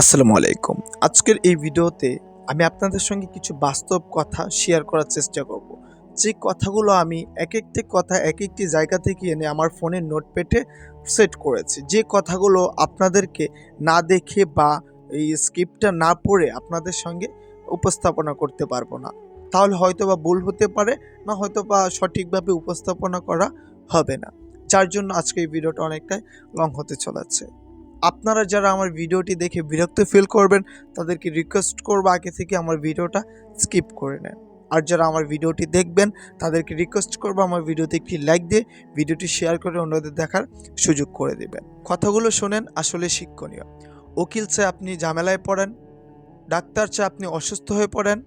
আসসালামু আলাইকুম। আজকের এই ভিডিওতে আমি আপনাদের সঙ্গে কিছু বাস্তব কথা শেয়ার করার চেষ্টা করব। যে কথাগুলো আমি একেকটি কথা একেকটি জায়গা থেকে এনে আমার ফোনের নোটপ্যাডে সেট করেছি। যে কথাগুলো আপনাদেরকে না দেখে বা এই স্ক্রিপ্টটা না পড়ে আপনাদের সঙ্গে উপস্থাপনা করতে পারবো না। তাহলে হয়তোবা ভুল হতে পারে, না হয়তোবা সঠিকভাবে উপস্থাপনা করা হবে না। যার জন্য আজকে এই ভিডিওটা অনেকটাই লং হতে চলেছে। আপনারা যারা আমার ভিডিওটি দেখে বিরক্ত ফিল করবেন তাদেরকে রিকোয়েস্ট করবো আগে থেকে আমার ভিডিওটা স্কিপ করে নেন। আর যারা আমার ভিডিওটি দেখবেন তাদেরকে রিকোয়েস্ট করবো আমার ভিডিওতে একটি লাইক দিয়ে ভিডিওটি শেয়ার করে অন্যদের দেখার সুযোগ করে দেবেন। কথাগুলো শোনেন, আসলে শিক্ষণীয়। উকিল চায় আপনি ঝামেলায় পড়েন, ডাক্তার চায় আপনি অসুস্থ হয়ে পড়েন,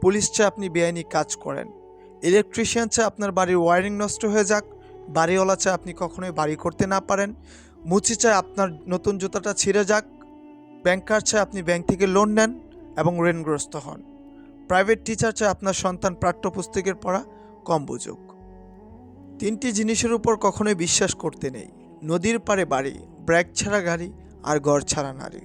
পুলিশ চায় আপনি বেআইনি কাজ করেন, ইলেকট্রিশিয়ান চায় আপনার বাড়ির ওয়ারিং নষ্ট হয়ে যাক, বাড়িওয়ালা চায় আপনি কখনোই বাড়ি করতে না পারেন, মুচি চায় আপনার নতুন জুতাটা ছিঁড়ে যাক, ব্যাংকার চায় আপনি ব্যাংক থেকে লোন নেন এবং ঋণগ্রস্ত হন, প্রাইভেট টিচার চায় আপনার সন্তান পাঠ্যপুস্তকের পড়া কম বুঝুক। তিনটি জিনিসের উপর কখনোই বিশ্বাস করতে নেই: নদীর পাড়ে বাড়ি, ব্রেক ছাড়া গাড়ি, আর ঘর ছাড়া নারী।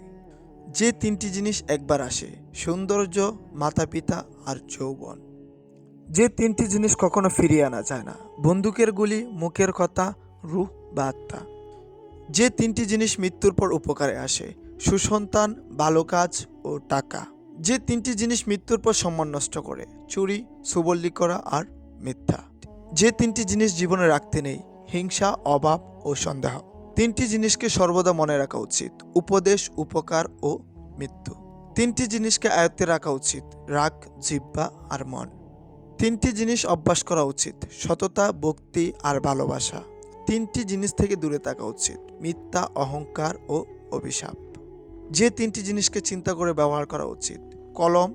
যে তিনটি জিনিস একবার আসে: সৌন্দর্য, মাতা পিতা আর যৌবন। যে তিনটি জিনিস কখনো ফিরিয়ে আনা যায় না: বন্দুকের গুলি, মুখের কথা, রূহ বা আত্মা। যে তিনটি জিনিস মৃত্যুর পর উপকারে আসে: সুসন্তান, ভালো কাজ ও টাকা। যে তিনটি জিনিস মৃত্যুর পর সম্মান নষ্ট করে: চুরি, সুবল্লি করা আর মিথ্যা। যে তিনটি জিনিস জীবনে রাখতে নেই: হিংসা, অভাব ও সন্দেহ। তিনটি জিনিসকে সর্বদা মনে রাখা উচিত: উপদেশ, উপকার ও মৃত্যু। তিনটি জিনিসকে আয়ত্তে রাখা উচিত: রাগ, জিহ্বা আর মন। তিনটি জিনিস অভ্যাস করা উচিত: সততা, ভক্তি আর ভালোবাসা। তিনটি জিনিস থেকে দূরে থাকা উচিত: মিথ্যা, অহংকার ও অভিশাপ। যে তিনটি জিনিসকে চিন্তা করে ব্যবহার করা উচিত: কলম,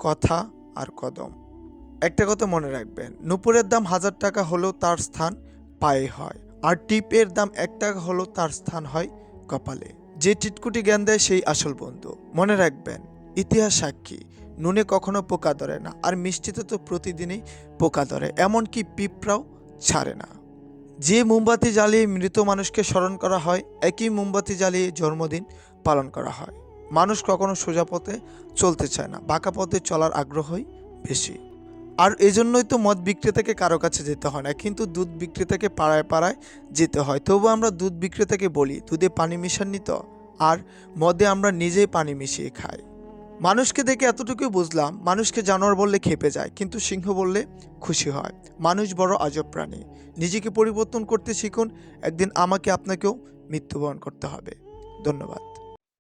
কথা আর কদম। একটা কথা মনে রাখবেন, নুপুরের দাম 1000 টাকা হলেও তার স্থান পায়ে হয়, আর টিপের দাম 1 টাকা হলেও তার স্থান হয় কপালে। যে টিটকুটি জ্ঞান দেয় সেই আসল বন্ধু। মনে রাখবেন, ইতিহাস সাক্ষী, নুনে কখনো পোকা ধরে না, আর মিষ্টিতে তো প্রতিদিনই পোকা ধরে, এমনকি পিঁপড়াও ছাড়ে না। যে মোমবাতি জ্বালিয়ে মৃত মানুষকে স্মরণ করা হয়, একই মোমবাতি জ্বালিয়ে জন্মদিন পালন করা হয়। মানুষ কখনো সোজা পথে চলতে চায় না, বাঁকা পথে চলার আগ্রহই বেশি। আর এজন্যই তো মদ বিক্রেতাকে কারো কাছে যেতে হয় না, কিন্তু দুধ বিক্রেতাকে পাড়ায় পাড়ায় যেতে হয়। তবু আমরা দুধ বিক্রেতাকে বলি, দুধে পানি মিশাননি তো? আর মদে আমরা নিজেই পানি মিশিয়ে খাই। মানুষকে দেখে এতটুকুই বুঝলাম, মানুষকে জানোয়ার বললে খেপে যায়, কিন্তু সিংহ বললে খুশি হয়। মানুষ বড় আজব প্রাণী। নিজেকে পরিবর্তন করতে শিখুন, একদিন আমাকে আপনাকেও মৃত্যুবরণ করতে হবে। ধন্যবাদ।